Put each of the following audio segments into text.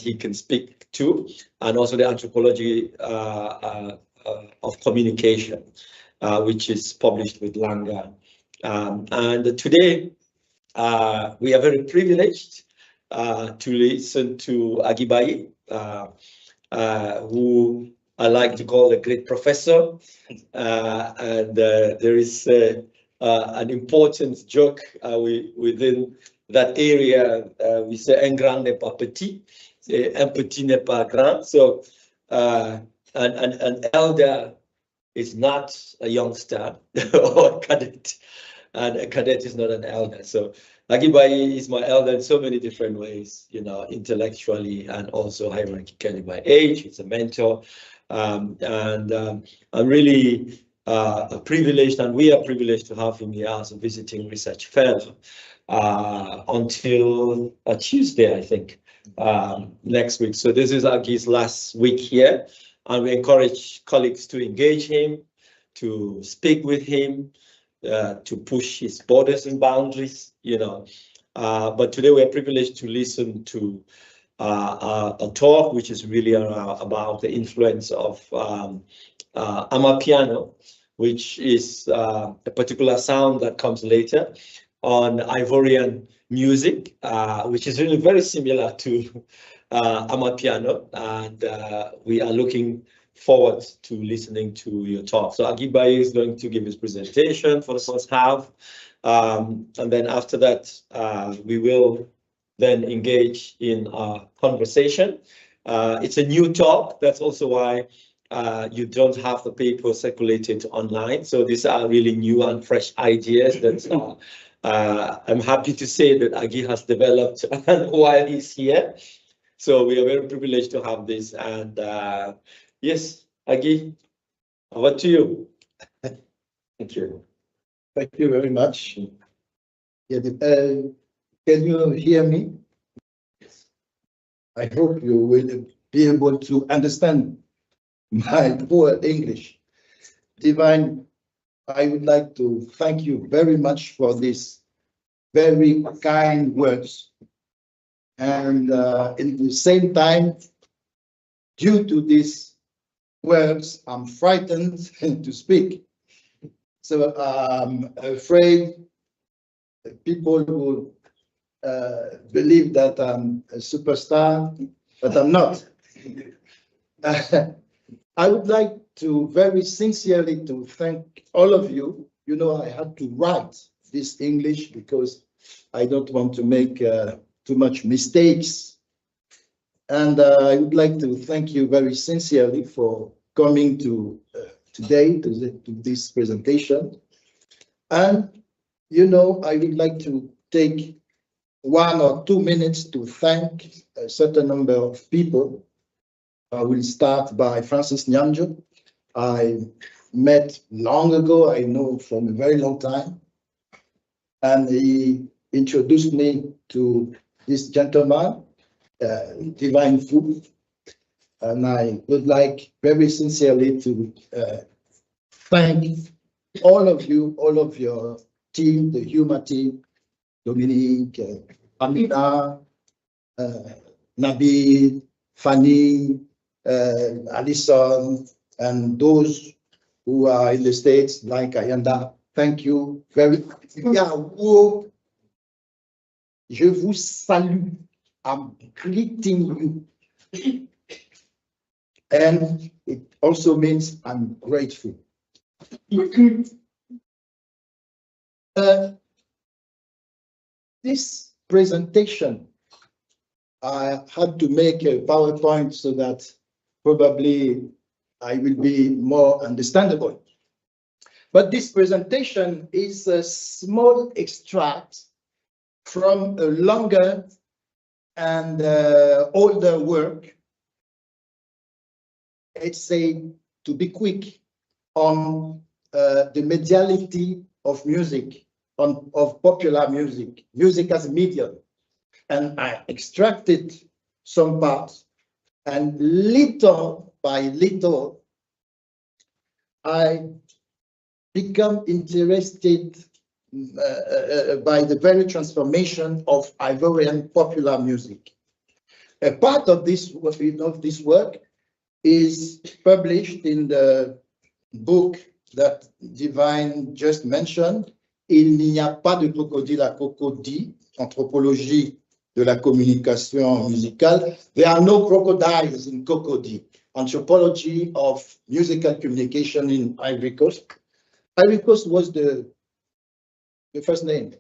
he can speak to, and also the anthropology of communication, which is published with Langa. And today, we are very privileged to listen to Aghi Bahi, who I like to call a great professor. And there is an important joke within that area. We say un grand n'est pas petit, un petit n'est pas grand. So an elder is not a youngster or a cadet, and a cadet is not an elder. So Aghi Bahi is my elder in so many different ways, you know, intellectually and also hierarchically by age. He's a mentor. I'm really privileged, and we are privileged to have him here as a visiting research fellow until Tuesday, I think, next week. So this is Aghi's last week here, and we encourage colleagues to engage him, to speak with him, to push his borders and boundaries, you know. But today we're privileged to listen to a talk which is really about the influence of Amapiano, which is a particular sound that comes later on Ivorian music, which is really very similar to Amapiano, and we are looking forward to listening to your talk. So Aghi Bahi is going to give his presentation for the first half, and then after that, we will then engage in a conversation. It's a new talk. That's also why you don't have the paper circulated online. So these are really new and fresh ideas that I'm happy to say that Aghi has developed while he's here. So we are very privileged to have this. And yes, Aghi, over to you. Thank you. Thank you very much. Yeah, can you hear me? Yes. I hope you will be able to understand my poor English. Divine, I would like to thank you very much for these very kind words. And in the same time, due to these words, I'm frightened to speak. So I'm afraid people will believe that I'm a superstar, but I'm not. I would like to very sincerely to thank all of you. You know, I had to write this English because I don't want to make too much mistakes. And I would like to thank you very sincerely for coming to today to this presentation. And, you know, I would like to take 1 or 2 minutes to thank a certain number of people. I will start by Francis Nyanjo. I met long ago, I know from a very long time. And he introduced me to this gentleman, Divine Food. And I would like very sincerely to thank all of you, all of your team, the Humor team, Dominique, Amina, Nabil, Fanny, Alison, and those who are in the States, like Ayanda. Thank you very much. Je vous salue. I'm greeting you. And it also means I'm grateful. This presentation, I had to make a PowerPoint so that probably I will be more understandable. But this presentation is a small extract from a longer and older work. It's to be quick on the mediality of music, of popular music, music as a medium. And I extracted some parts, and little by little, I become interested by the very transformation of Ivorian popular music. A part of this work is published in the book that Divine just mentioned, Il n'y a pas de crocodile à Cocody, Anthropologie de la communication musicale. There are no crocodiles in Cocody, Anthropology of musical communication in Ivory Coast. Ivory Coast was the first name.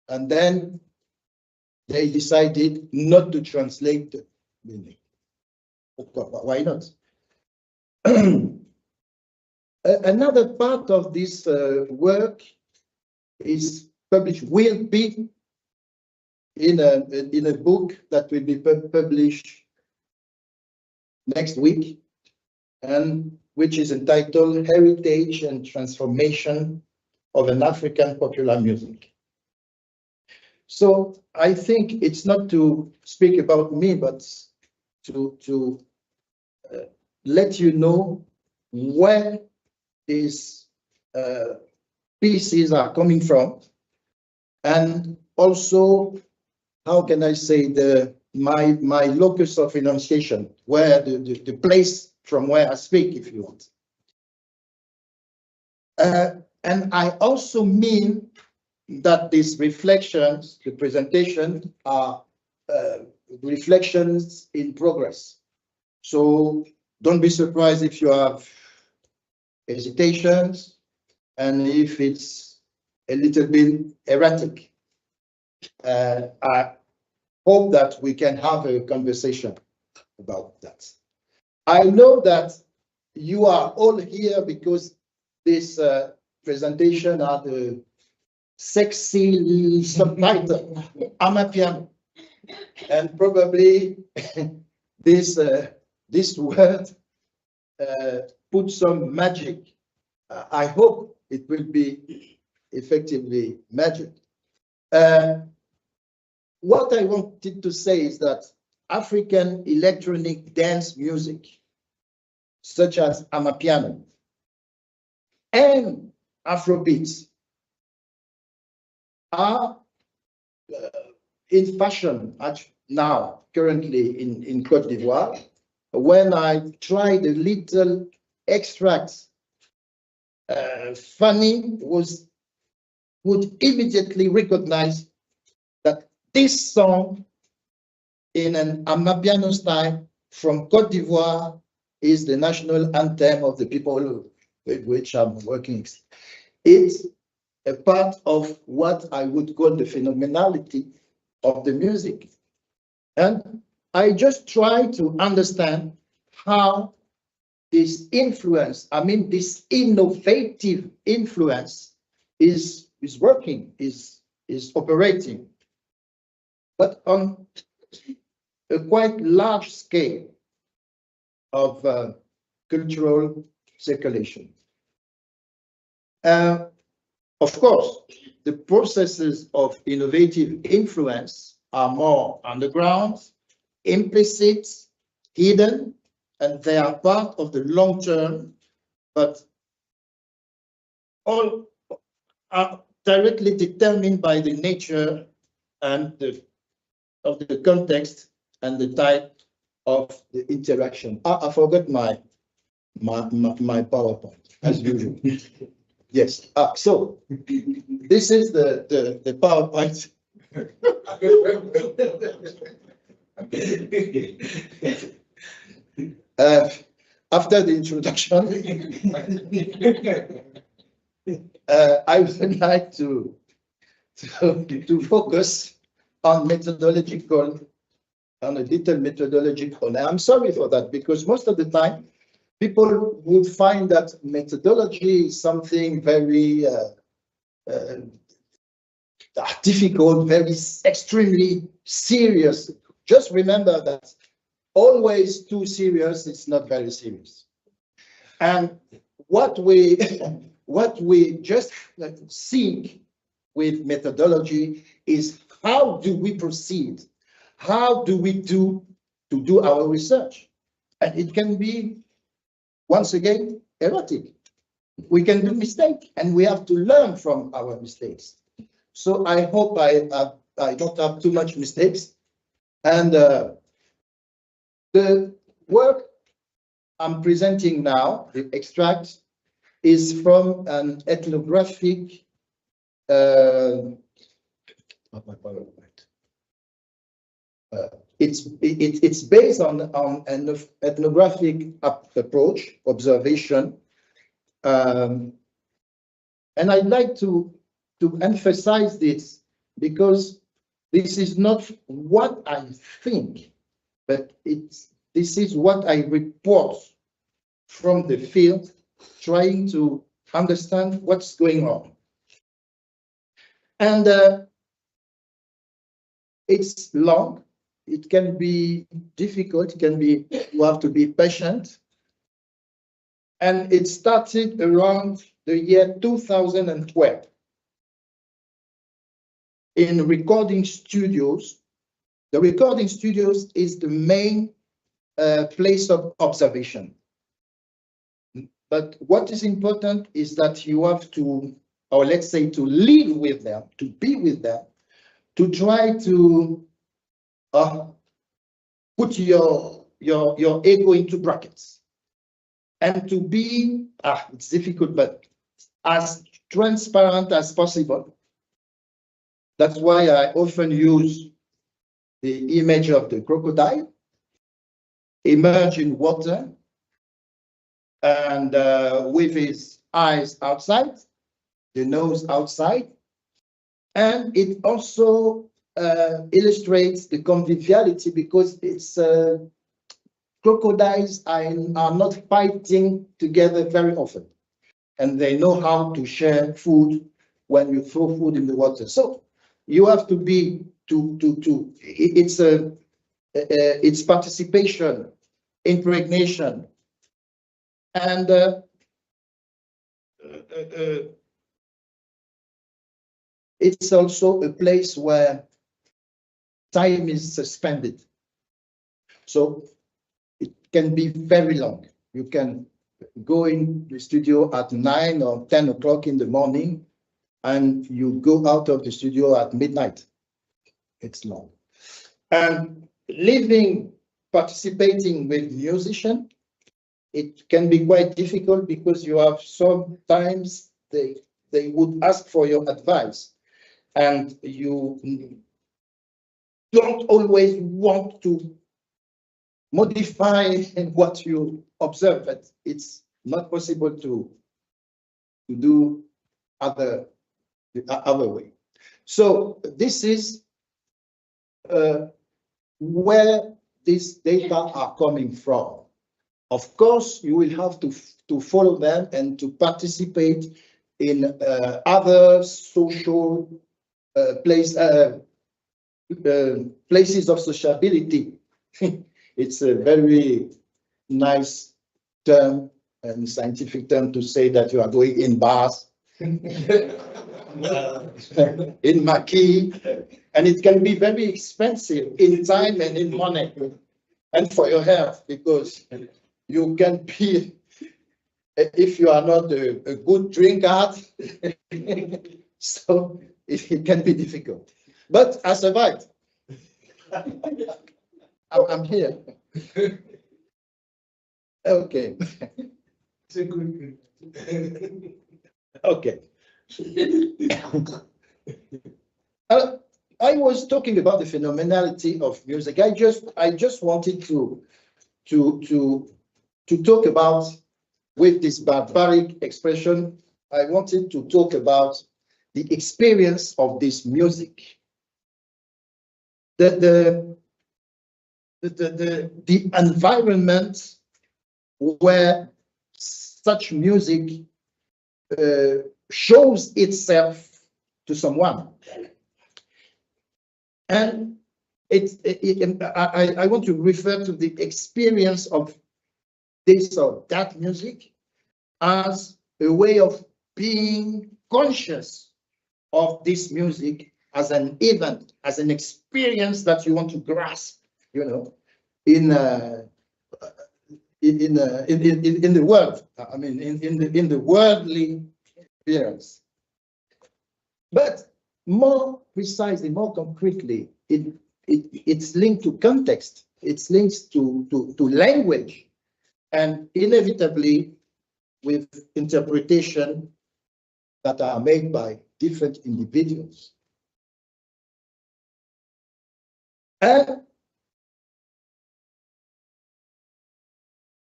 And then they decided not to translate the name. Why not? Another part of this work is published, will be in a book that will be published next week, and which is entitled Heritage and Transformation of an African Popular Music. So I think it's not to speak about me, but to let you know where these pieces are coming from, and also, how can I say, my locus of enunciation, where the place from where I speak, if you want. And I also mean that these reflections, the presentation, are reflections in progress. So don't be surprised if you have hesitations and if it's a little bit erratic. I hope that we can have a conversation about that. I know that you are all here because this presentation had a sexy subtitle, Amapiano, and probably this word put some magic. I hope it will be effectively magic. What I wanted to say is that African electronic dance music, such as Amapiano and Afrobeats, are in fashion now, currently in Côte d'Ivoire. When I tried a little extract, Fanny would immediately recognize that this song in an Amapiano style from Côte d'Ivoire is the national anthem of the people with which I'm working. It's a part of what I would call the phenomenality of the music. And I just try to understand how this influence, I mean, this innovative influence is working, is operating, but on a quite large scale of cultural circulation. Of course, the processes of innovative influence are more underground, implicit, hidden, and they are part of the long term, but all are directly determined by the nature and of the context and the type of the interaction. I forgot my PowerPoint, as usual. Yes. So this is the PowerPoint. After the introduction, I would like to focus on a little methodological. I'm sorry for that, because most of the time people would find that methodology is something very difficult, very extremely serious. Just remember that always too serious, it's not very serious. And what we just seek with methodology is, how do we proceed? How do we do our research? And it can be, once again, erratic. We can do mistakes, and we have to learn from our mistakes. So I hope I don't have too much mistakes. And The work I'm presenting now, the extract, is from an ethnographic it's based on an ethnographic approach, observation, and I'd like to emphasize this because this is not what I think, but this is what I report from the field, trying to understand what's going on. And it's long. It can be difficult. It can be, you have to be patient. And it started around the year 2012 in recording studios. The recording studios is the main place of observation. But what is important is that you have to, or let's say to live with them, to be with them, to try to put your ego into brackets and to be, it's difficult, but as transparent as possible. That's why I often use the image of the crocodile emerge in water and with his eyes outside, the nose outside. And it also illustrates the conviviality because it's crocodiles are not fighting together very often, and they know how to share food when you throw food in the water. So you have to be it's participation, impregnation, and it's also a place where time is suspended. So it can be very long. You can go in the studio at 9 or 10 o'clock in the morning, and you go out of the studio at midnight. It's long. And participating with musicians, it can be quite difficult because you have sometimes they would ask for your advice, and you don't always want to modify what you observe, but it's not possible to do the other way. So this is where these data are coming from. Of course, you will have to follow them and to participate in other social places of sociability. It's a very nice term and scientific term to say that you are going in bars, in maquis, and it can be very expensive in time and in money, and for your health, because you can be, if you are not a good drinker, so it can be difficult. But I survived. I'm here. Okay. It's a good. Okay. I was talking about the phenomenality of music. I just wanted to talk about, with this barbaric expression, I wanted to talk about the experience of this music. The environment where such music shows itself to someone. And I want to refer to the experience of this or that music as a way of being conscious of this music as an event, as an experience that you want to grasp, you know, in the world. I mean, in the worldly appearance. But more precisely, more concretely, it's linked to context. its links to language, and inevitably with interpretation that are made by different individuals. And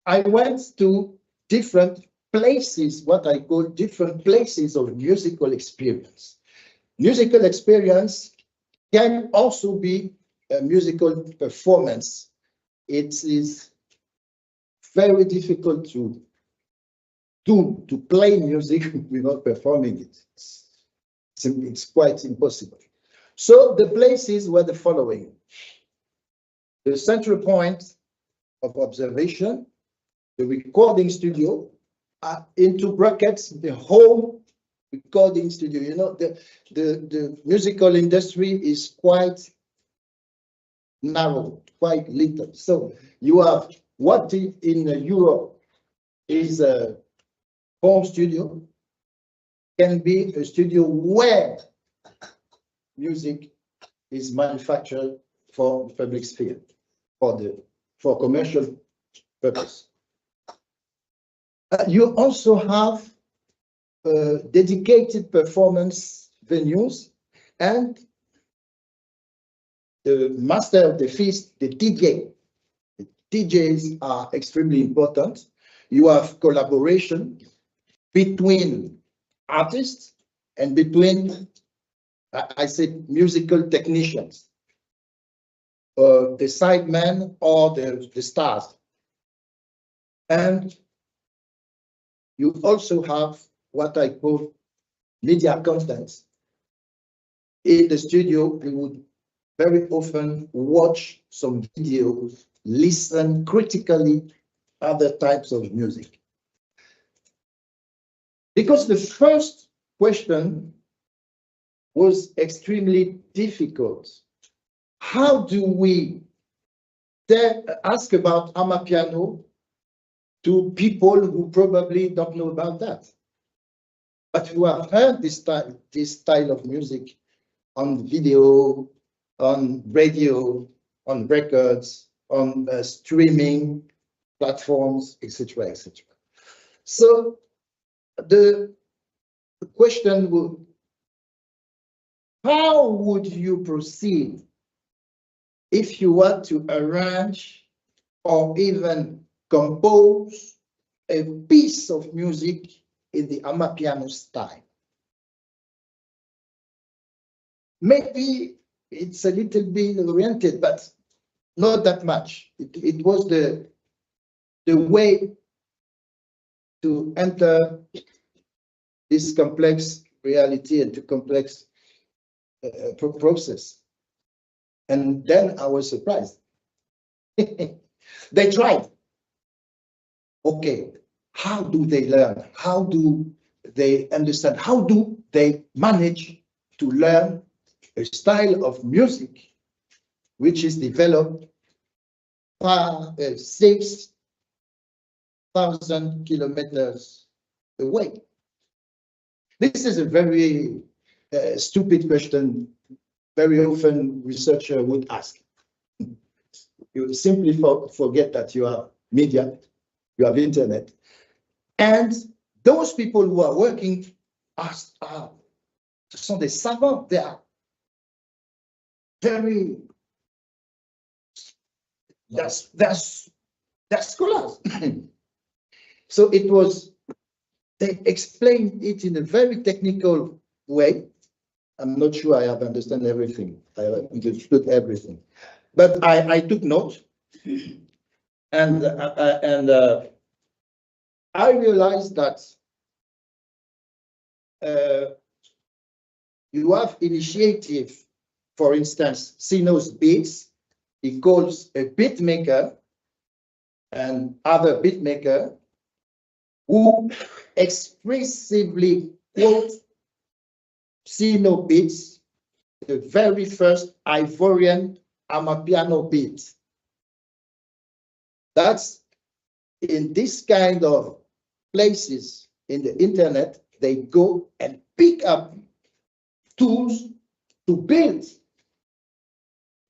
I went to different places, what I call different places of musical experience. Musical experience can also be a musical performance. It is very difficult to play music without performing it. It's quite impossible. So the places were the following: the central point of observation, the recording studio, into brackets, the home recording studio. You know, the musical industry is quite narrow, quite little. So you have what in Europe is a home studio, can be a studio where music is manufactured for the public sphere, for commercial purpose. You also have dedicated performance venues, and the master of the feast, the DJ. The DJs are extremely important. You have collaboration between artists and between, I said, musical technicians, the sidemen or the stars. And you also have what I call media contents. In the studio, you would very often watch some videos, listen critically other types of music. Because the first question was extremely difficult. How do we ask about Amapiano to people who probably don't know about that, but who have heard this style of music on video, on radio, on records, on streaming platforms, etc., etc. So the question would, how would you proceed if you want to arrange or even compose a piece of music in the Amapiano style? Maybe it's a little bit oriented, but not that much. It was the way to enter this complex reality and to complex process. And then I was surprised. They tried. Okay, how do they learn? How do they understand? How do they manage to learn a style of music which is developed 6,000 kilometers away? This is a very stupid question. Very often researcher would ask. You simply forget that you have media, you have internet, and those people who are working sont des savants. They are very, they're scholars. So it was, they explained it in a very technical way. I'm not sure I have understood everything. I understood everything, but I took note, and I realized that you have initiative. For instance, Sino's Beats, he calls a beat maker and other beat maker who expressively quote Sino Beats, the very first Ivorian Amapiano beat. That's in this kind of places in the internet, they go and pick up tools to build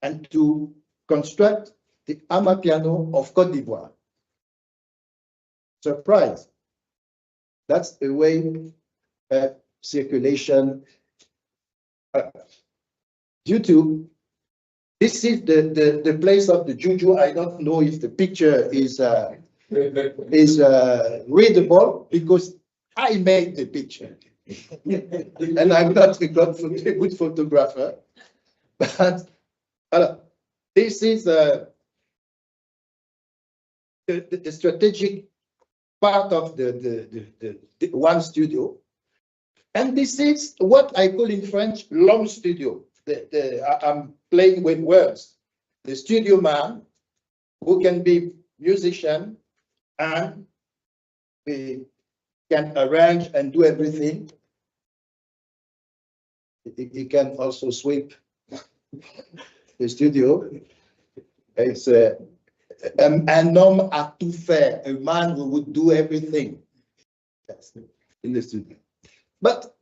and to construct the Amapiano of Côte d'Ivoire. Surprise. That's the way circulation due to this is the place of the juju. I don't know if the picture is readable because I made the picture. And I'm not a good photographer, but this is the strategic part of the one studio. And this is what I call in French long studio. I'm playing with words. The studio man who can be musician and we can arrange and do everything. He can also sweep the studio. It's un homme à tout faire, a man who would do everything. That's in the studio. But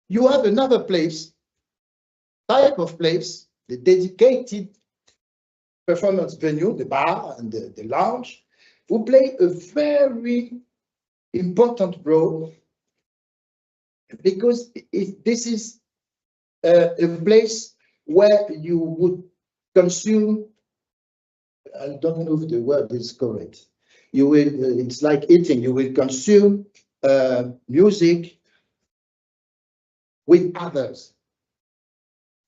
you have another place, type of place, the dedicated performance venue, the bar and the lounge, who play a very important role because this is a place where you would consume, I don't know if the word is correct, you will, it's like eating, you will consume music with others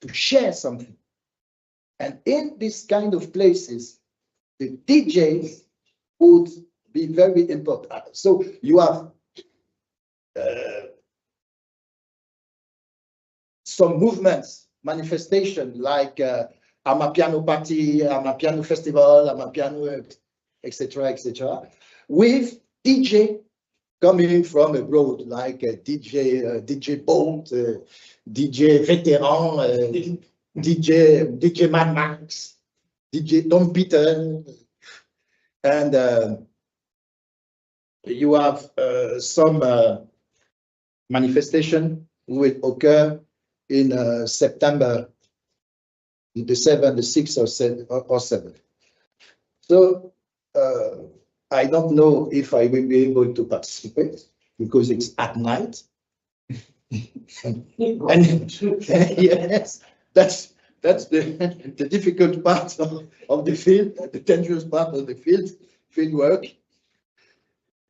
to share something. And in this kind of places, the DJs would be very important. So you have some movements, manifestation like Amapiano party, Amapiano festival, Amapiano, etc., etc., with DJ coming from abroad, like DJ Bolt, DJ Veteran, DJ Mad Max, DJ Don Peter, and you have some manifestation will occur in September, the 7th, the 6th or 7th. So I don't know if I will be able to participate because it's at night. And yes, that's the difficult part of the field, the dangerous part of the field work.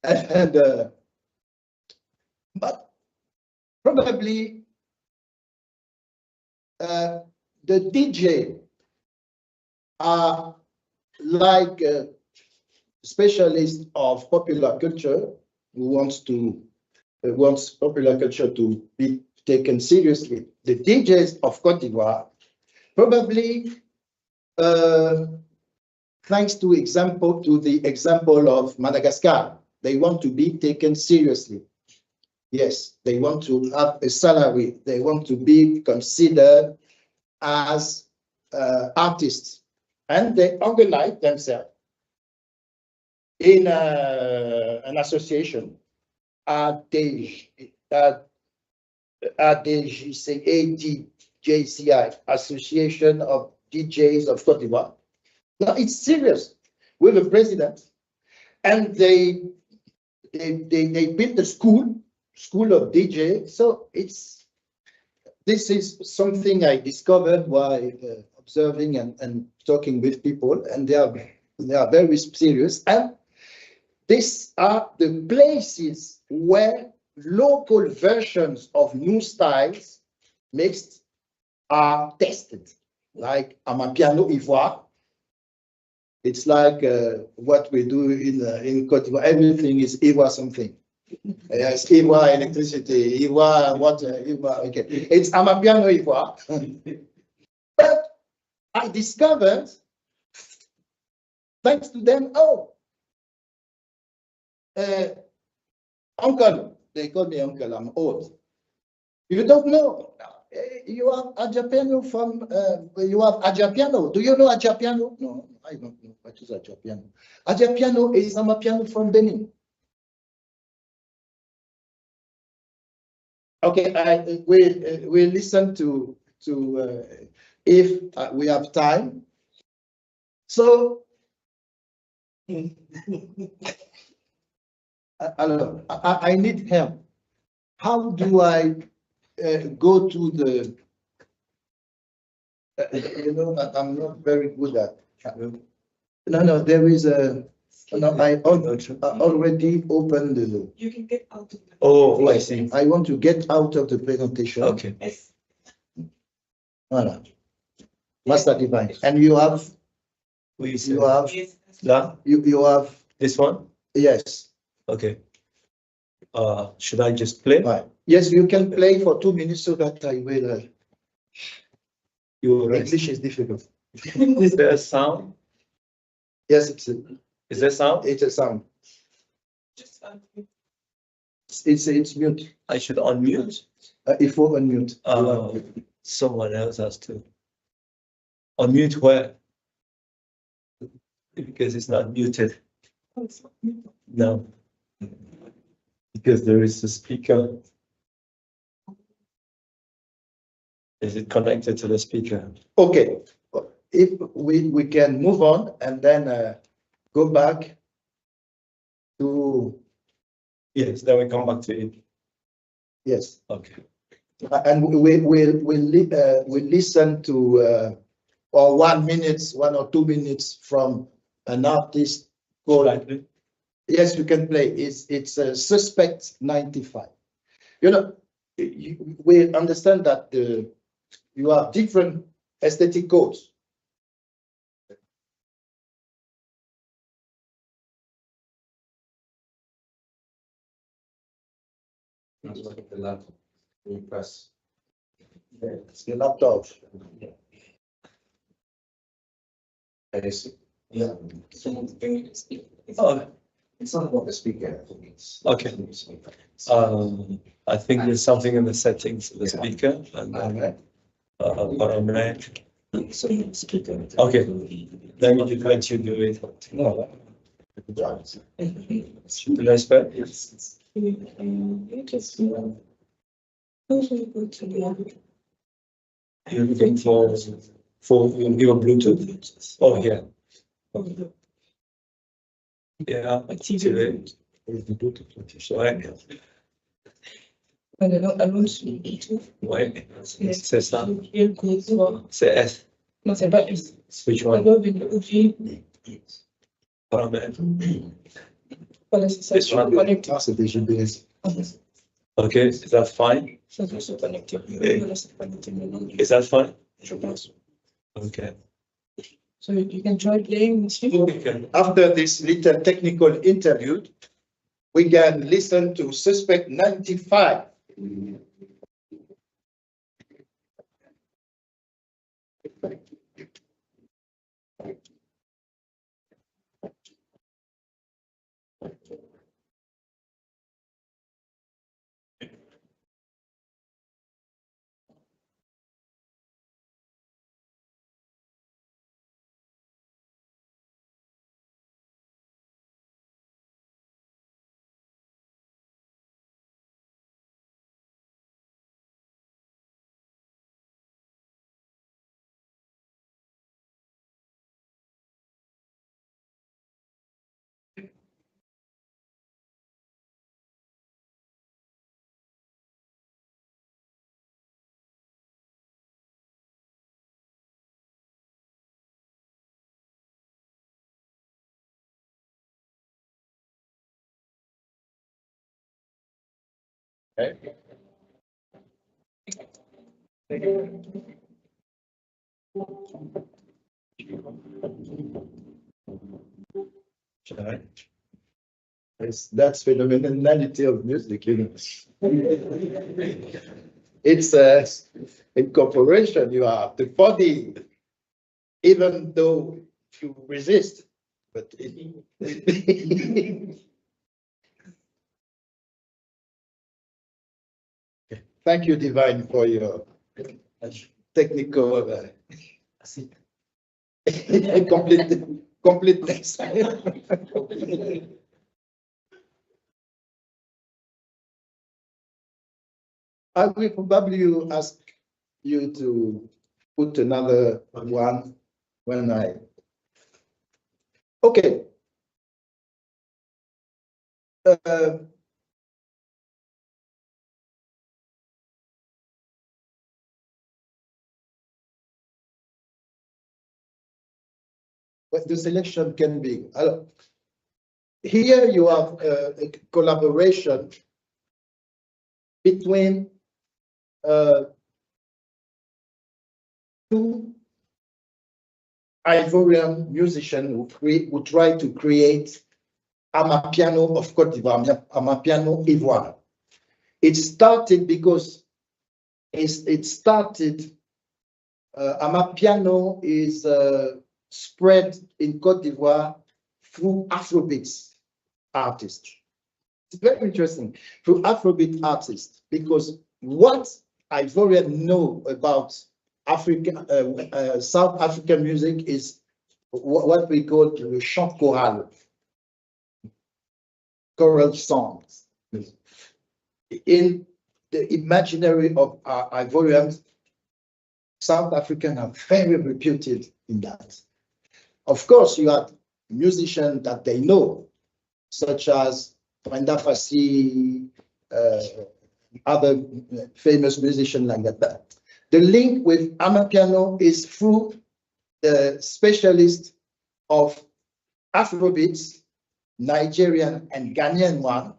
And but probably the DJ are like specialists of popular culture who wants popular culture to be taken seriously. The DJs of Côte d'Ivoire probably thanks to the example of Madagascar, they want to be taken seriously. Yes, they want to have a salary. They want to be considered as artists, and they organize themselves in an association, ADJCI, Association of DJs of Côte d'Ivoire. Now it's serious with the president, and they built a school of DJ. So this is something I discovered while observing and talking with people, and they are very serious. And these are the places where local versions of new styles mixed are tested, like Amapiano Ivoire. It's like what we do in Côte d'Ivoire. Everything is Ivoire something. Yes, Ivoire electricity, Ivoire water, Ivoire. Okay, it's Amapiano Ivoire. But I discovered, thanks to them, uncle, they call me uncle, I'm old. You don't know. You have Amapiano from, you have Amapiano. Do you know Amapiano? No, I don't know what is Amapiano. Amapiano is Amapiano from Benin. Okay, we listen to if we have time. So, I need help. How do I go to the, I'm not very good at. No, there is a, no, I already opened the. You can get out of the. Oh, I see. I want to get out of the presentation. Okay. Yes. Voilà. Master Divine. And you have, Yes. Là, you have, this one? yes. Okay. Should I just play? Right. Yes, you can play for 2 minutes so that I will. English is difficult. Is there a sound? Yes, Is there sound? it's a sound. Just It's mute. I should unmute. If you unmute. Someone else has to. Unmute where? Because it's not muted. No. Because there is a speaker. Is it connected to the speaker? Okay. If we can move on and then go back to. Yes, then we come back to it. Yes. Okay. And we'll listen to or 1 minute, 1 or 2 minutes from an artist called. Yes, you can play. It's a Suspect 95. We understand that you have different aesthetic codes. Look at the laptop. You press. It's the laptop. Yeah. Oh, It's not about the speaker. I think it's. okay. I think there's something in the settings of the speaker and then parameter. Okay, let me just let you do it. No. Should I spell? You're looking for your Bluetooth? Oh, yeah. Yeah, activate. Ouais. Ouais, c'est ça. C'est S. Non, c'est pas S. Which one? Paramètre. Voilà, c'est ça. This one. Connecté. C'est des GPS. Okay, is that fine? Ça doit se connecter. Voilà, c'est connecté maintenant. Is that fine? Je pense. Okay. So you can try playing this. After this little technical interlude, we can listen to Suspect 95. Okay. That's phenomenality of music, It's a incorporation. You have the body, even though you resist, but Thank you, Divine, for your technical completeness. I will probably ask you to put another one when I. Okay. What the selection can be. Here you have a collaboration between two Ivorian musicians who try to create Amapiano of Côte d'Ivoire, Amapiano Ivoire. It started because Amapiano is spread in Côte d'Ivoire through Afrobeats artists. It's very interesting, through Afrobeat artists, because what Ivorian know about Africa, South African music is what we call the chant choral, choral songs. In the imaginary of Ivorians, South African are very reputed in that. Of course, you have musicians that they know, such as Brenda Fassi, other famous musicians like that. The link with Amapiano is through the specialist of Afrobeats, Nigerian and Ghanaian one,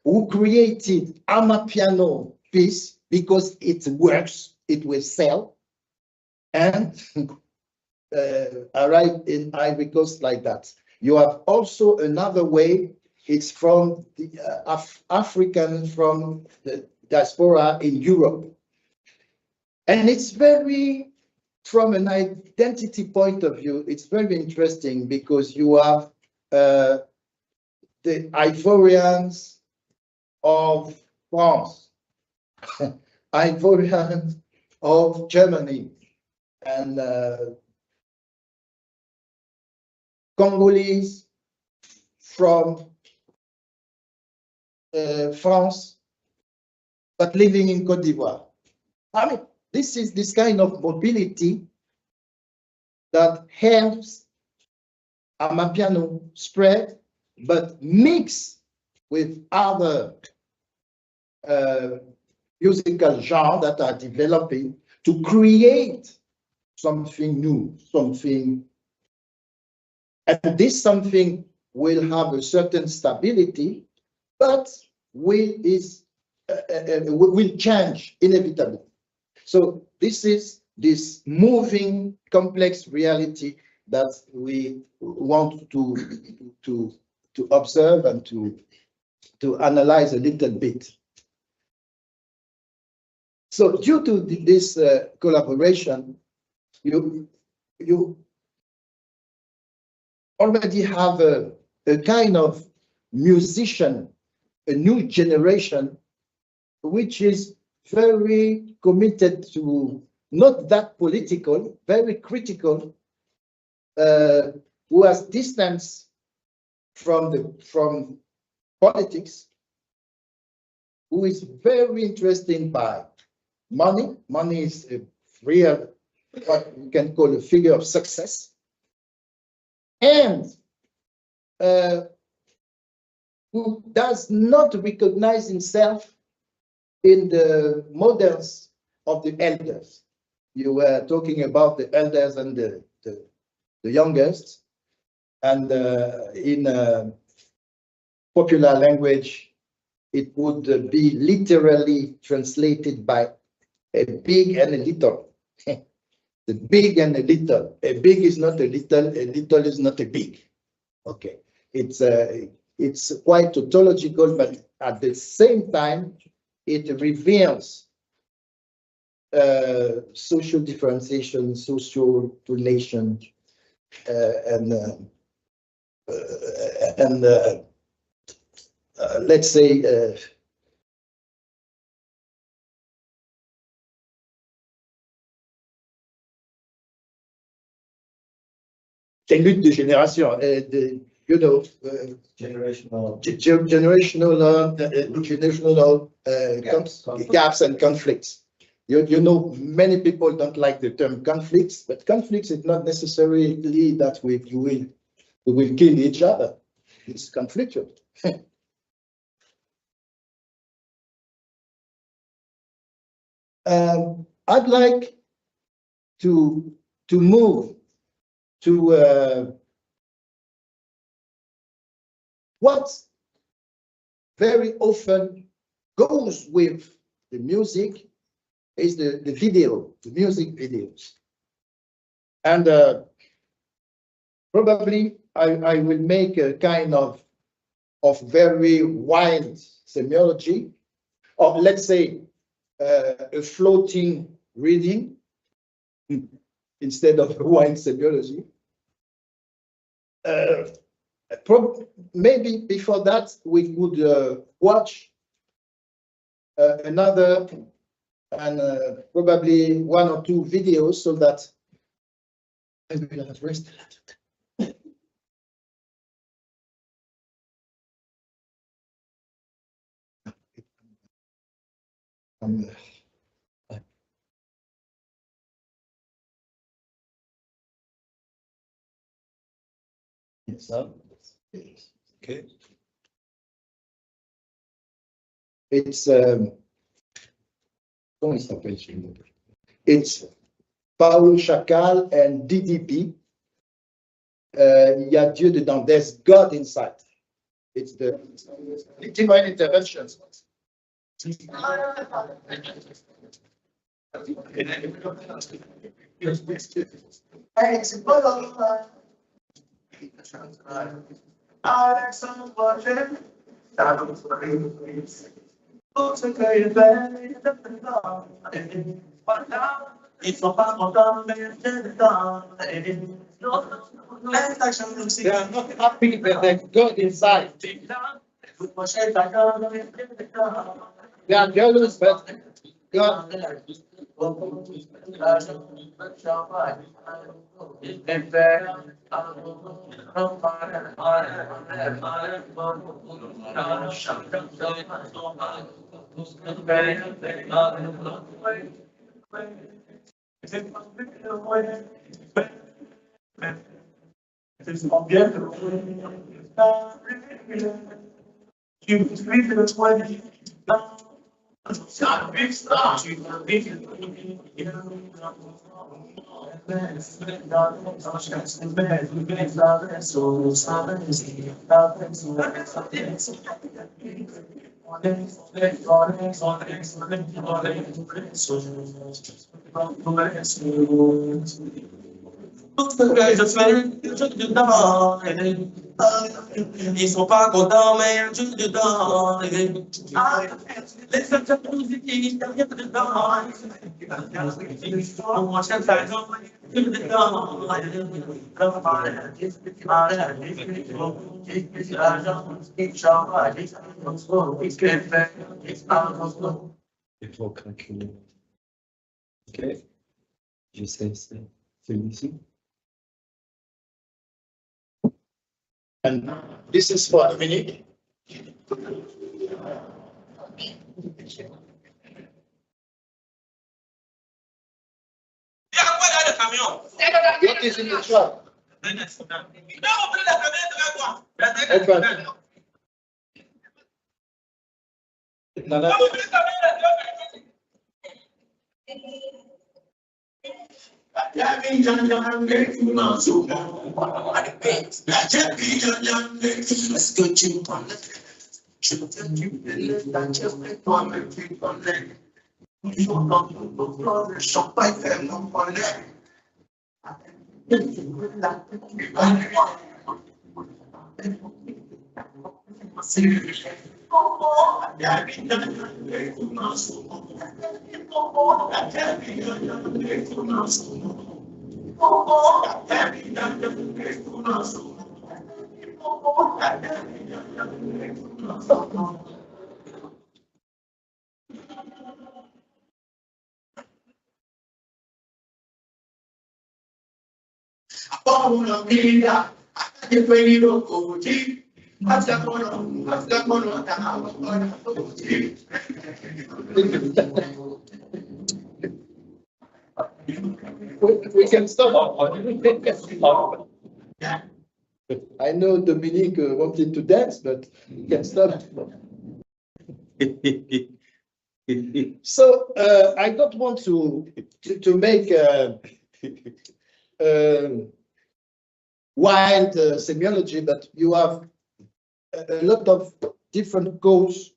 who created Amapiano piece because it works, it will sell, and arrive in Ivory Coast like that. You have also another way, it's from the African from the diaspora in Europe. And it's very, from an identity point of view, it's very interesting because you have the Ivorians of France, Ivorians of Germany, and Congolese from France, but living in Côte d'Ivoire. I mean, this is this kind of mobility that helps Amapiano spread, but mix with other musical genres that are developing to create something new, something. And this something will have a certain stability, but will change inevitably. So this is this moving, complex reality that we want to observe and to analyze a little bit. So due to this collaboration, you already have a kind of musician, a new generation, which is very committed to, not that political, very critical, who has distance from politics, who is very interested by money. Money is a real, what you can call a figure of success, and who does not recognize himself in the models of the elders. You were talking about the elders and the youngest, and in popular language, it would be literally translated by a big and a little. The big and a little. A big is not a little is not a big. Okay, it's quite tautological, but at the same time, it reveals social differentiation, social relation, and let's say des luttes de génération, you know, generational gaps and conflicts. You know, many people don't like the term conflicts, but conflicts is not necessarily that we will kill each other. It's conflictual. I'd like to move to what very often goes with the music is the music videos. And probably I will make a kind of very wild semiology, or let's say a floating reading instead of a wild semiology. Maybe before that we would watch another and probably one or two videos so that I will have rest. Yes. Okay. It's it's Paul Chacal and DDP. Il y a Dieu dedans. There's God inside. It's the divine intervention. Ils sont pas contents, mais je te donne. They are not happy, but there's God inside. They are jealous, but God. Ils sont pas contents, mais il y a tout dedans. Les acteurs positifs, il y a rien dedans. On cherche ça, tout dedans. Il faut calculer. Ok. Je sais, c'est celui-ci. And this is for Dominique. What is in the truck? Open. Let's go to We can stop. I know Dominique wanted to dance, but we can stop. So I don't want to make wild semiology, but you have a lot of different codes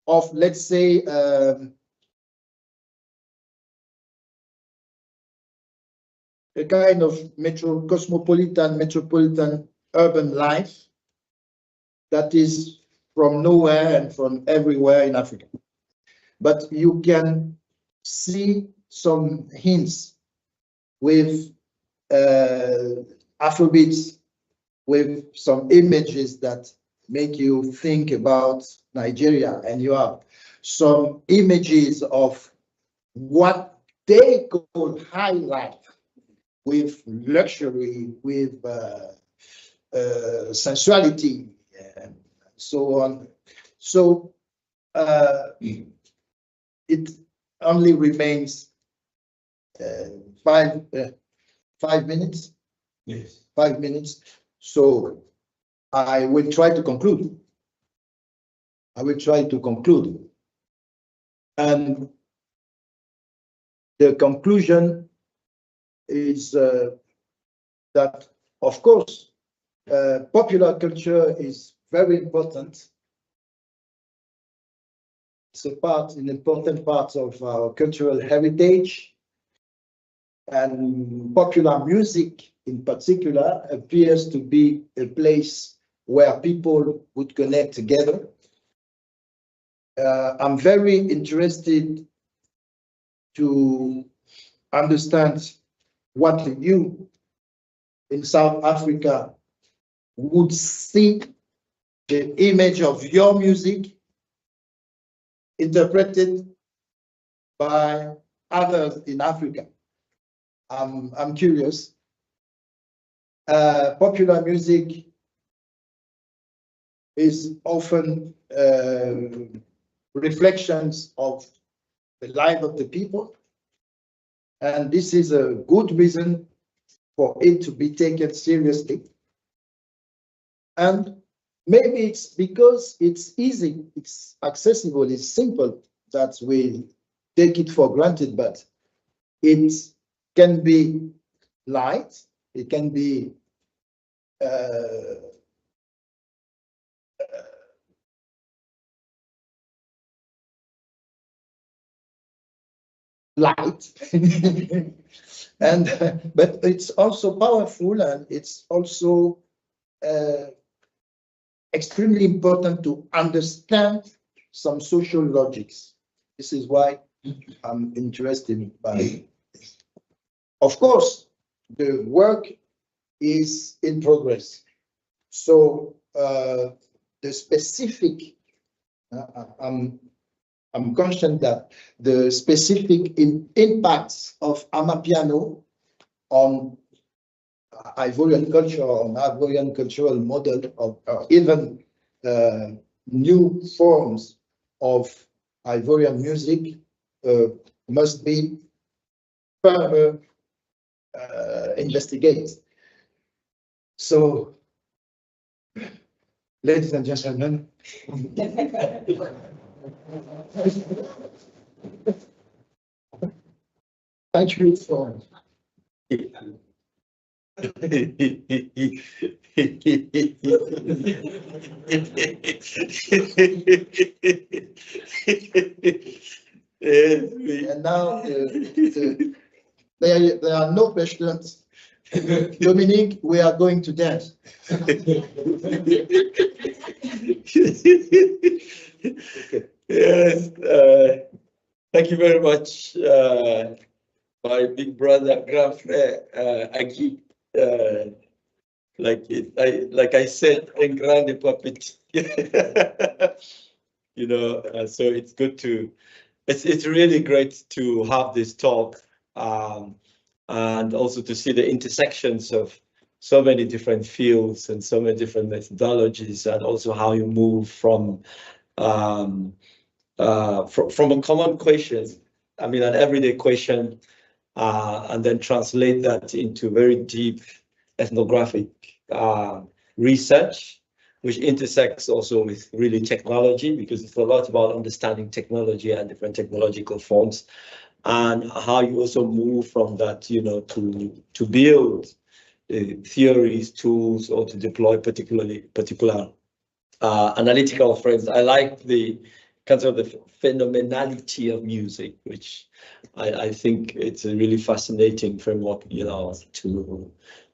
of, let's say, a kind of metropolitan urban life that is from nowhere and from everywhere in Africa. But you can see some hints with Afrobeats, with some images that make you think about Nigeria, and you have some images of what they call high life, with luxury, with sensuality, and so on. So it only remains 5 minutes. Yes. 5 minutes. So I will try to conclude. And the conclusion is that, of course, popular culture is very important. It's an important part of our cultural heritage, and popular music in particular appears to be a place where people would connect together. I'm very interested to understand what you in South Africa would see the image of your music interpreted by others in Africa. I'm curious. Popular music is often reflections of the life of the people, and this is a good reason for it to be taken seriously. And maybe it's because it's easy, it's accessible, it's simple, that we take it for granted, but it can be light, it can be light, and but it's also powerful, and it's also extremely important to understand some social logics. This is why I'm interested by this. Of course, the work is in progress. So the specific, I'm conscious that the specific impacts of Amapiano on Ivorian culture, on Ivorian cultural model, of even new forms of Ivorian music must be further investigated. So, ladies and gentlemen, thank you for and now there are no questions. Dominique, we are going to dance. Okay. Yes, thank you very much, my big brother, grand frère, Aghi. Like I said, en grande puppet. You know, so it's good to, it's really great to have this talk, and also to see the intersections of so many different fields and so many different methodologies, and also how you move from a common question, I mean, an everyday question, and then translate that into very deep ethnographic research, which intersects also with really technology, because it's a lot about understanding technology and different technological forms, and how you also move from that, to build theories, tools, or to deploy particular analytical frames. I like the kind of the phenomenality of music, which I think it's a really fascinating framework,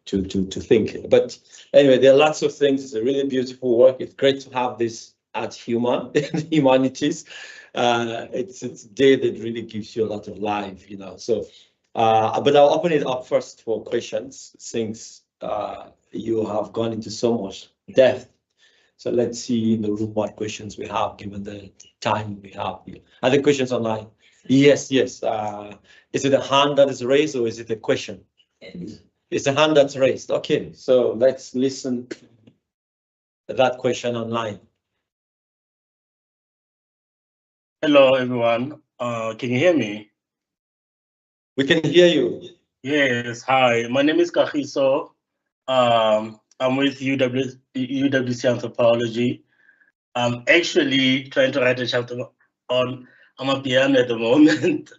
to think. But anyway, there are lots of things. It's a really beautiful work. It's great to have this at humanities. It's a day that really gives you a lot of life, So, but I'll open it up first for questions, since you have gone into so much depth. So let's see in the room what questions we have, given the time we have here. Are there questions online? Yes. Is it a hand that is raised, or is it a question? It's a hand that's raised. Okay, so let's listen to that question online. Hello, everyone. Can you hear me? We can hear you. Yes. Hi, my name is Kagiso. I'm with UWC Anthropology. I'm actually trying to write a chapter on Amapiano at the moment.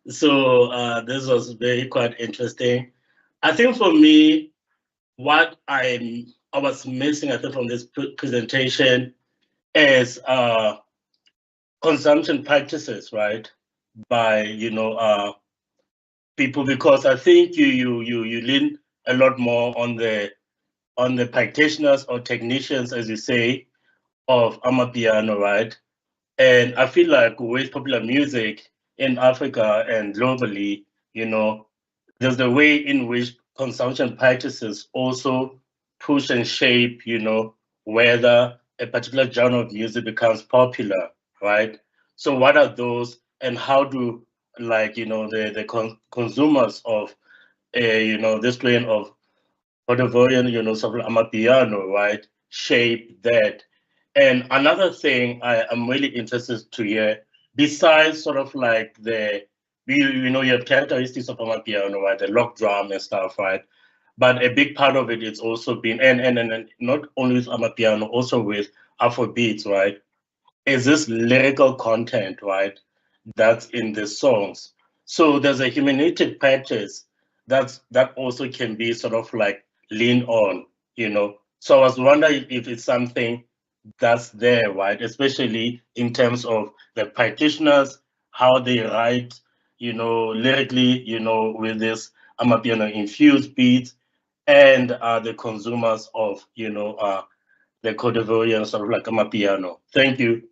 So this was quite interesting. I think for me, what I was missing, I think, from this presentation is consumption practices, right? By people, because I think you lean a lot more on the practitioners or technicians, as you say, of Amapiano, right? And I feel like with popular music in Africa and globally, there's the way in which consumption practices also push and shape, whether a particular genre of music becomes popular, right? So what are those, and how do, the consumers of, this kind of Ivorian, sort of Amapiano, right, shape that? And another thing I am really interested to hear, besides sort of like you have characteristics of Amapiano, right, the lock drum and stuff, right? But a big part of it is also been, and not only with Amapiano, also with Afrobeats, right, is this lyrical content, right, that's in the songs. So there's a humanistic practice that also can be sort of like leaned on, So I was wondering if it's something that's there, right? Especially in terms of the practitioners, how they write, lyrically, with this Amapiano infused beats, and the consumers of, the Côte d'Ivorian sort of like Amapiano. Thank you.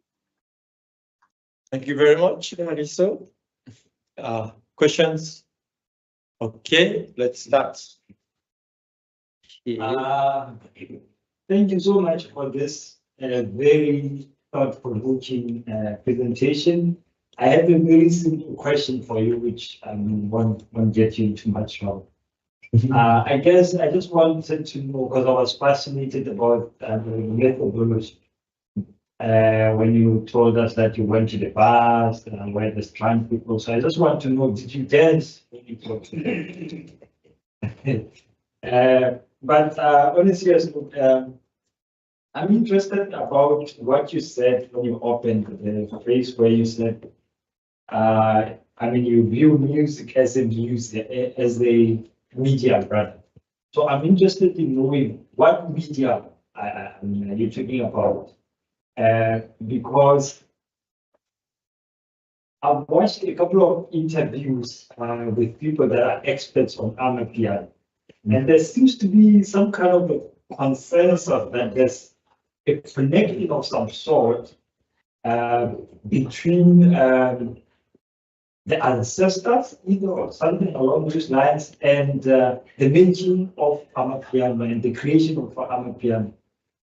Thank you very much, Mariso. Questions? Okay, let's start. Thank you so much for this very thought-provoking presentation. I have a very simple question for you, which won't get you into much trouble. I guess I just wanted to know, because I was fascinated about the methodology. When you told us that you went to the bars and where the strand people, so I just want to know, did you dance when you talked to them? But honestly, I'm interested about what you said when you opened the phrase where you said, you view music as a media, rather. So I'm interested in knowing what media are you talking about? Because I've watched a couple of interviews with people that are experts on Amapiano, and there seems to be some kind of a consensus that there's a connection of some sort between the ancestors, or something along those lines, and the making of Amapiano and the creation of Amapiano.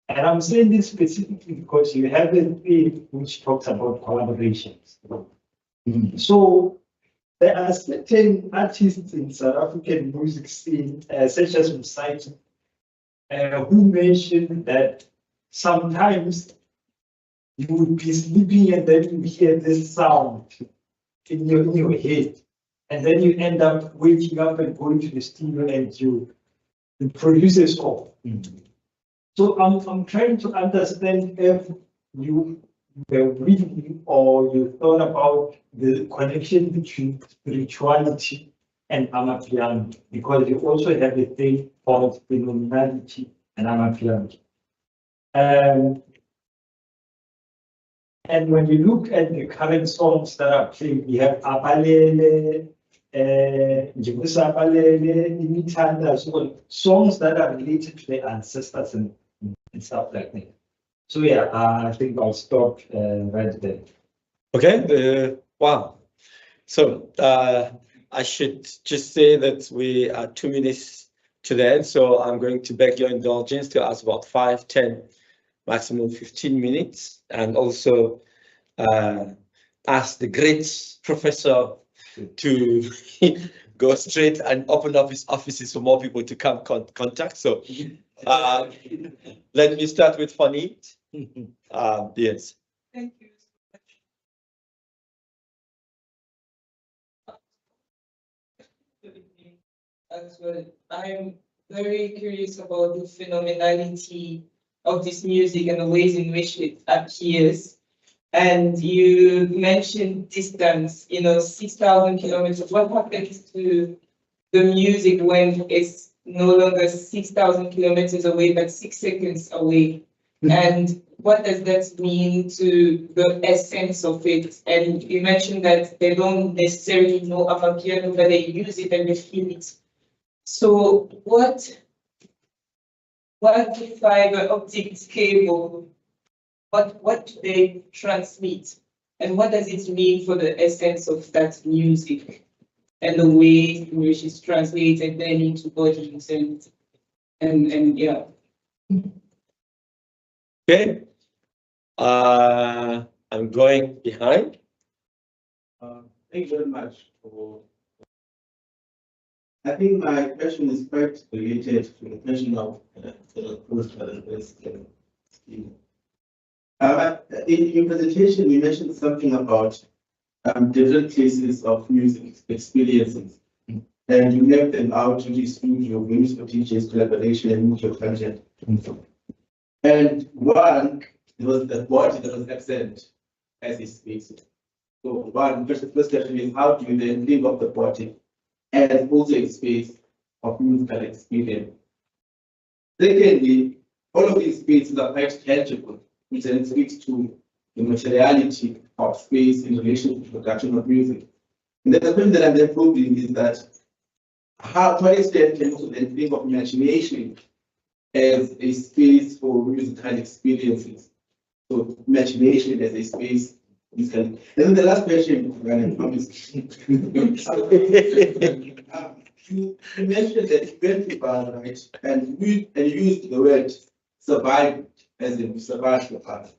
And I'm saying this specifically because you have a theme which talks about collaborations. So there are certain artists in South African music scene, such as Msaki, who mentioned that sometimes you would be sleeping and then you hear this sound in your head. and then you end up waking up and going to the studio and you produce a score. So I'm trying to understand if you were reading or you thought about the connection between spirituality and Amapiano, because you also have a thing called phenomenality and Amapiano. And when you look at the current songs that are playing, we have Abalele, Abalele, songs that are related to the ancestors and stuff like that. So yeah, I think I'll stop right there. Okay, wow. So I should just say that we are 2 minutes to the end, so I'm going to beg your indulgence to ask about 5, 10, maximum 15 minutes, and also ask the great professor to go straight and open up his offices for more people to come contact. So let me start with Fanit. Yes. Thank you so much. As well, I'm very curious about the phenomenality of this music and the ways in which it appears. And you mentioned distance, 6,000 kilometers. What happens to the music when it's no longer 6,000 kilometers away, but 6 seconds away? And what does that mean to the essence of it? And you mentioned that they don't necessarily know Amapiano, but they use it and they feel it. So what fiber optic cable, what do they transmit? And what does it mean for the essence of that music and the way in which it's translated then into bodies and yeah. Okay. I'm going behind. Thank you very much. I think my question is quite related to the question of the in your presentation, you mentioned something about different places of music experiences, and you mapped them out to the studio, musical teachers, collaboration, and mutual content. And one, it was the body that was absent as a space. So one, the first question is, how do you then think of the body as also a space of musical experience? Secondly, all of these spaces are quite tangible, which then speaks to the materiality of space in relation to production of music. And the question that I'm then probing is that how, to what extent can you also then think of imagination as a space for musical experiences? So imagination as a space. And then the last question, I promise. You mentioned that festival, right? And you used the word survival as a survival part.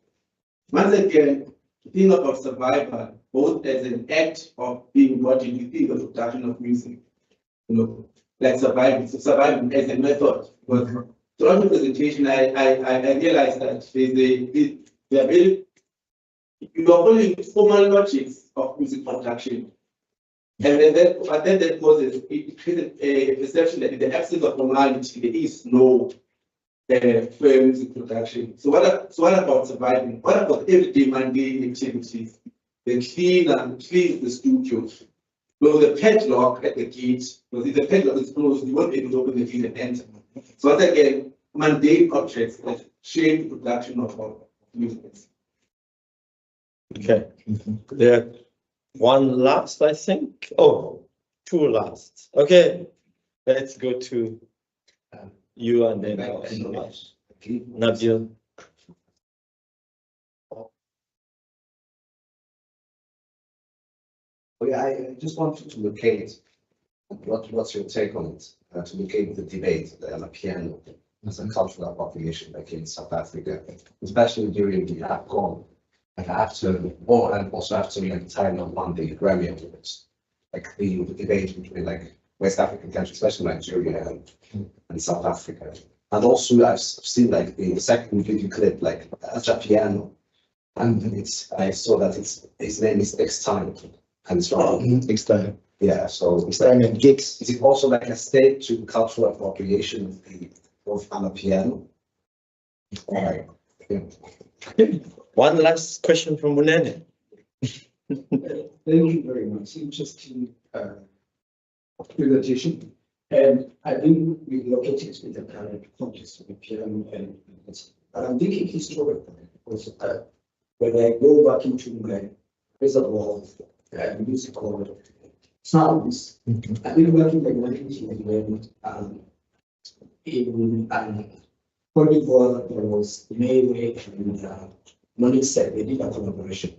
Once again, to think about survival both as an act of being embodied within the production of music, like surviving, so surviving as a method. But throughout the presentation, I realized that you are following formal logics of music production. And then that causes a perception that in the absence of formality, there is no fair music production. So what about surviving? What about everyday mundane activities? The clean the studio. So the padlock at the gate, because if the padlock is closed, you won't be able to open the gate and enter. So once again, mundane objects that shape the production of music. Okay. Yeah. One last, I think. Oh, 2 last. Okay. Let's go to you and then Nabil. Yeah, I just wanted to locate what's your take on it, to locate the debate, the Amapiano as a cultural appropriation like in South Africa, especially during the AFCON, and also after like Thailand won the Grammy Awards, like the debate between like West African countries, especially Nigeria and South Africa. And also I've seen like the second video clip, like Amapiano, and I saw that his name is X Time, and it's from Next time. Yeah, so It's time and gigs. is it also like a state to cultural appropriation of Amapiano? All right. Yeah. One last question from Munene. Thank you very much. Interesting presentation. And I think we located in the current context of the piano and but I'm thinking historically because when I go back into my reservoir of musical sounds, I think back in the 19th when in Côte d'Ivoire there was Newen and Monique said they did a collaboration.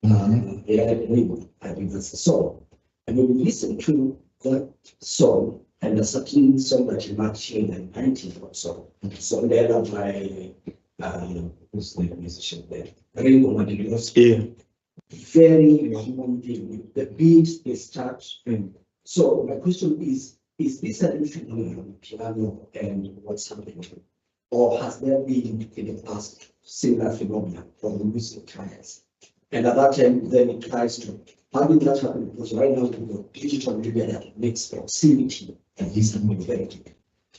They had a name, I think that's the song. And when we listen to that song, and a certain song that you might hear in the 90s or so, so they're by, who's the musician there? Ringo Madilos. Yeah. Very human thing. The beat, the start. So my question is this a new phenomenon on piano and what's happening? Or has there been in the past similar phenomena for the music clients? And at that time, then it tries to, how did that happen? Because right now, the digital media that makes proximity and visibility.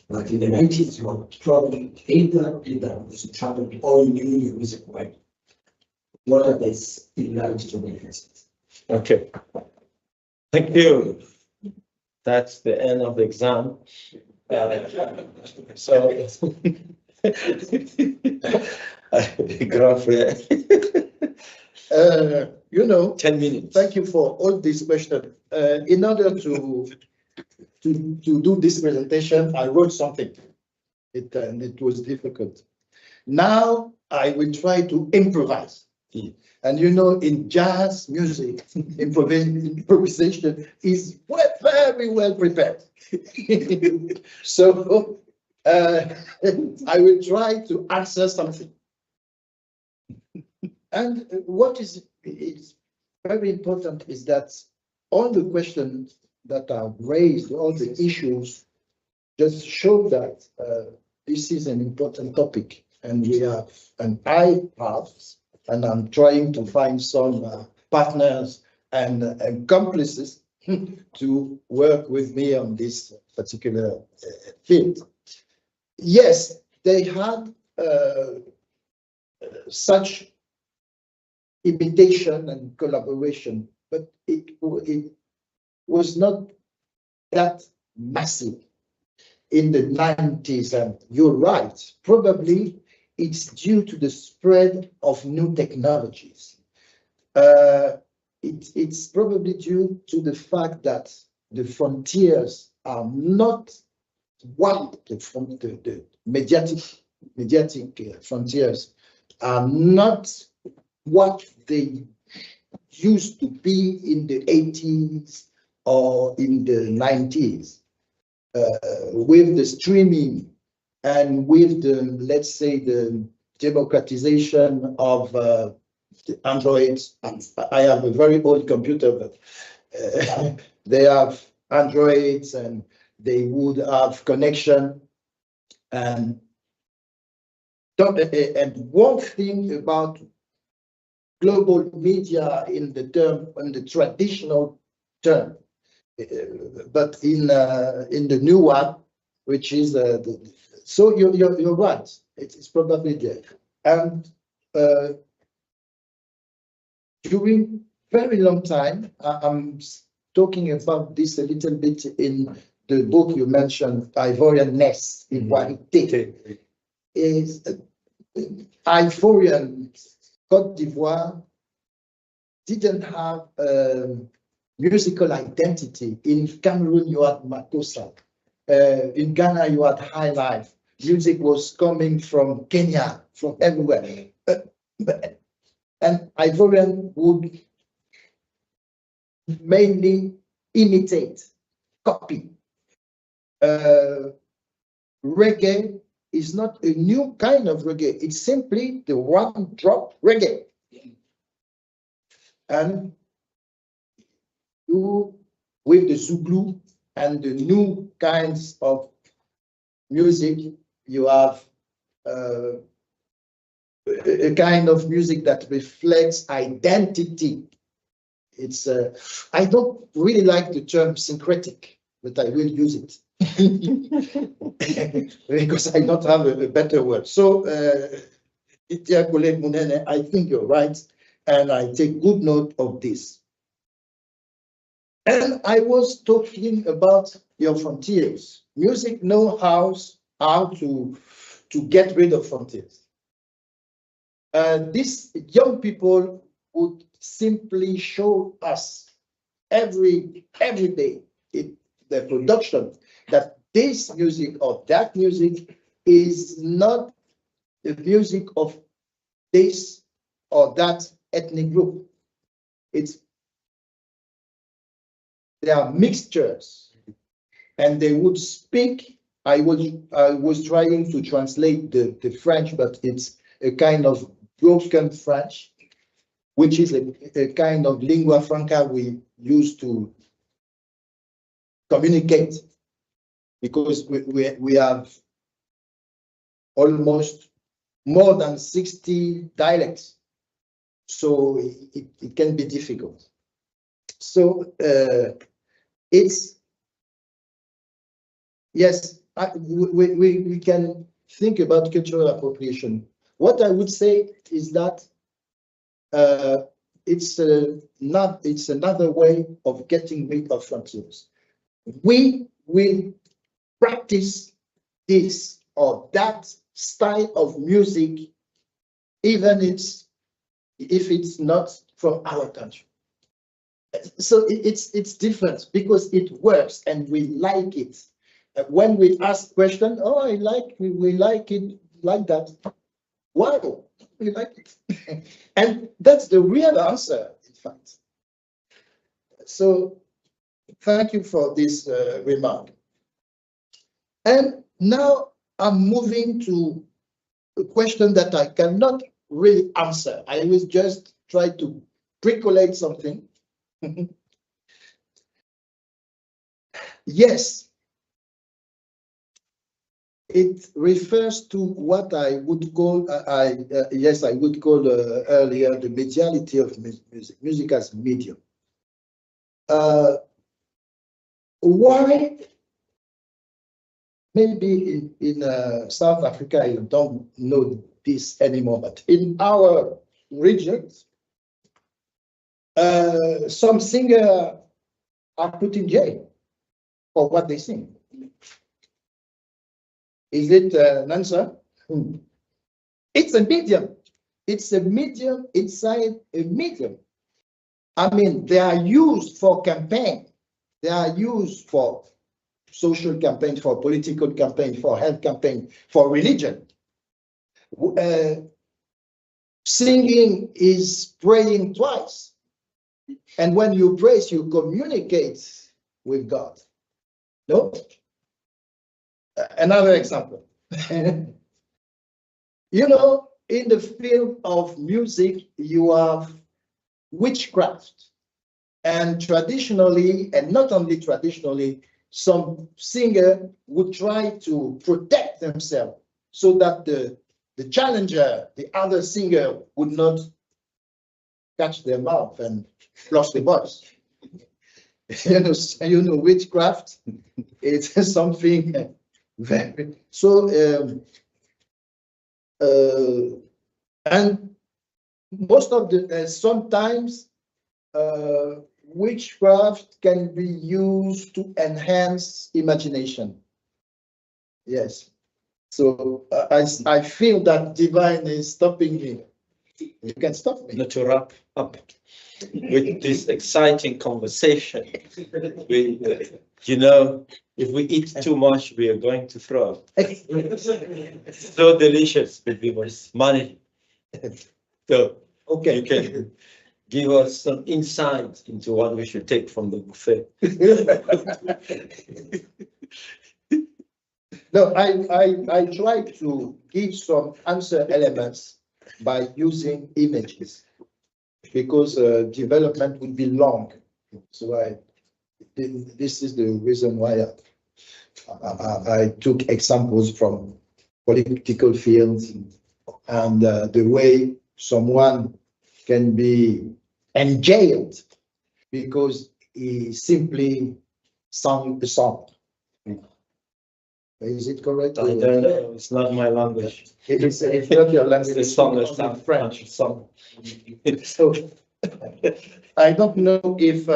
But in the 90s, you were probably either did that music travel or you knew your music right. What are the similarities or differences? Okay. Thank you. That's the end of the exam. So, grand frère. You know, 10 minutes. thank you for all these questions. In order to do this presentation, I wrote something. And it was difficult. Now I will try to improvise. And you know, in jazz music, improvisation is very well prepared. So I will try to answer something. And what is very important is that all the questions that are raised, all the issues, just show that this is an important topic, and we have, and I have, and I'm trying to find some partners and accomplices to work with me on this particular field. Yes, they had such imitation and collaboration, but it was not that massive in the 90s. And you're right, probably it's due to the spread of new technologies. It's probably due to the fact that the frontiers are not what the mediatic frontiers are not what they used to be in the 80s or in the 90s. With the streaming and with the, let's say, the democratization of the Androids. I have a very old computer, but they have Androids and they would have connection. And one thing about global media in the traditional term, but in the new one, which is so you're right. It's probably there. And during very long time, I'm talking about this a little bit in the book you mentioned, Ivorian Nest, Ivorian is Ivorian Côte d'Ivoire didn't have musical identity. In Cameroon, you had Makossa. In Ghana, you had High Life. Music was coming from Kenya, from everywhere. And Ivorian would mainly imitate, copy. Reggae is not a new kind of reggae. It's simply the one drop reggae. And you, with the Zulu and the new kinds of music, you have a kind of music that reflects identity. it's I don't really like the term syncretic, but I will use it because I don't have a better word. So, I think you're right, and I take good note of this. And I was talking about your frontiers. Music knows how to get rid of frontiers. These young people would simply show us every day in the production that this music or that music is not the music of this or that ethnic group. There are mixtures, and they would speak. I was trying to translate the French, but it's a kind of broken French, which is a kind of lingua franca we use to communicate, because we have almost more than 60 dialects, so it can be difficult. So yes, we can think about cultural appropriation. What I would say is that it's another way of getting rid of frontiers. We will practice this or that style of music, even if it's not from our country. So it's different because it works and we like it. When we ask questions, oh, we like it like that. Wow, we like it. And that's the real answer, in fact. So thank you for this remark. And now I'm moving to a question that I cannot really answer. I will just try to percolate something. Yes, it refers to what I would call, I would call earlier the mediality of music as medium. Why? Maybe in South Africa, I don't know this anymore, but in our regions, some singers are put in jail for what they sing. Is it an answer? It's a medium. It's a medium inside a medium. I mean, they are used for campaign. They are used for social campaign, for political campaign, for health campaign, for religion. Singing is praying twice. And when you praise, you communicate with God. No? Another example. You know, in the field of music, you have witchcraft. And traditionally, and not only traditionally, some singer would try to protect themselves so that the challenger, the other singer, would not catch their mouth and lost the voice. You know, witchcraft, it's something very so. And most of the sometimes witchcraft can be used to enhance imagination. Yes. So I feel that divine is stopping me. You can stop me. Not to wrap up with this exciting conversation. You know, if we eat too much, we are going to throw up. So delicious, but we must manage. So, okay, you can give us some insight into what we should take from the buffet. No, I try to give some answer elements by using images, because development would be long. So this is the reason why I took examples from political fields and the way someone can be enjailed because he simply sang the song. Is it correct? I don't know. It's not my language. It's not your language. It's the song it's that's only French. song. So I don't know if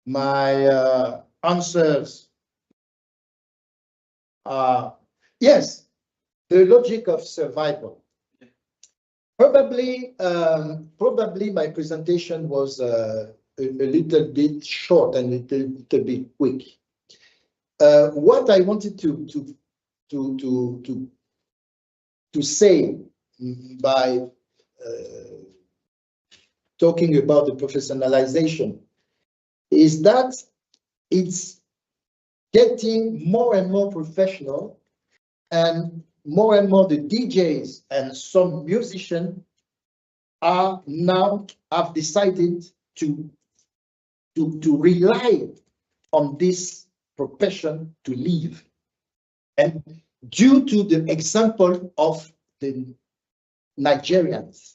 my answers are yes, the logic of survival. Probably my presentation was a little bit short and a little bit quick. What I wanted to say by talking about the professionalization is that it's getting more and more professional, and more the DJs and some musicians are now have decided to rely on this profession to live. And due to the example of the Nigerians,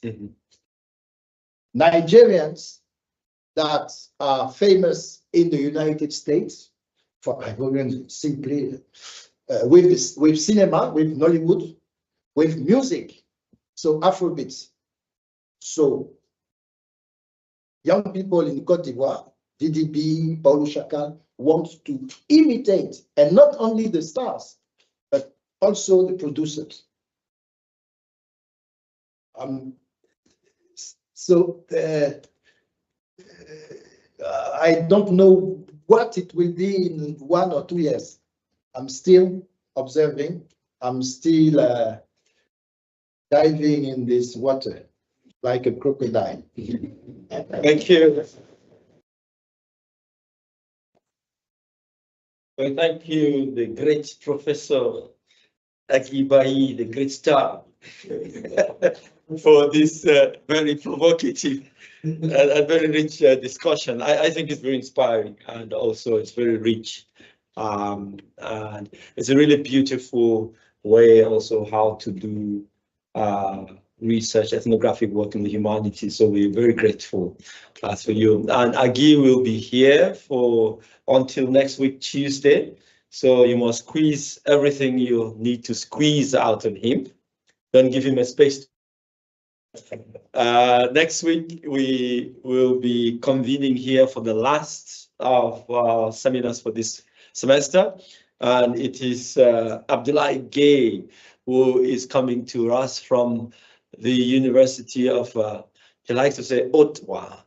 Nigerians that are famous in the United States for Ivorian simply with cinema, with Nollywood, with music, so Afrobeats. So young people in Côte d'Ivoire, DDB, Paulo Chakal, want to imitate, and not only the stars, but also the producers. I don't know what it will be in 1 or 2 years. I'm still observing. I'm still diving in this water like a crocodile. Thank you. Well, thank you, the great Professor Aghi Bahi, the great star, for this very provocative and very rich discussion. I think it's very inspiring, and also it's very rich. And it's a really beautiful way also how to do research, ethnographic work in the humanities. So we're very grateful for you. And Aghi will be here for until next week, Tuesday. So you must squeeze everything you need to squeeze out of him. Don't give him a space. Next week, we will be convening here for the last of our seminars for this semester. And it is Abdullah Gay, who is coming to us from the University of, he likes to say Ottawa,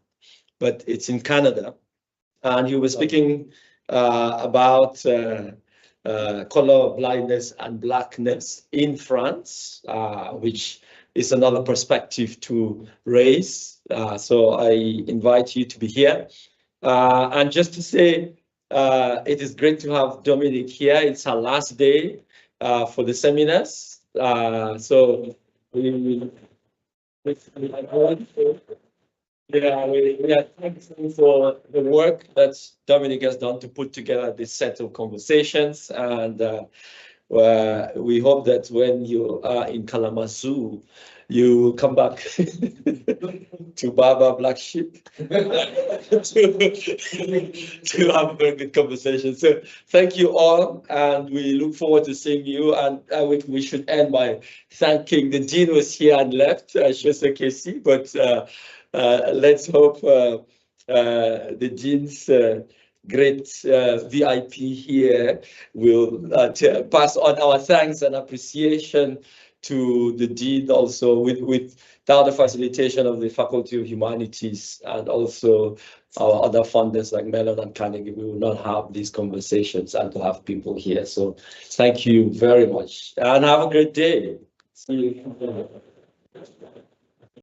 but it's in Canada. And he was speaking about color blindness and blackness in France, which is another perspective to raise. So I invite you to be here. And just to say, it is great to have Dominic here. It's our last day for the seminars. So we are thankful for the work that Dominic has done to put together this set of conversations. And we hope that when you are in Kalamazoo, you will come back to Baba Black Sheep to have a very good conversation. So thank you all, and we look forward to seeing you. And we should end by thanking the Dean was here and left, Shwesa Casey, but let's hope the Dean's great VIP here will pass on our thanks and appreciation to the Dean, also without the facilitation of the Faculty of Humanities and also our other funders like Mellon and Carnegie, we will not have these conversations and to have people here. So thank you very much and have a great day. See you.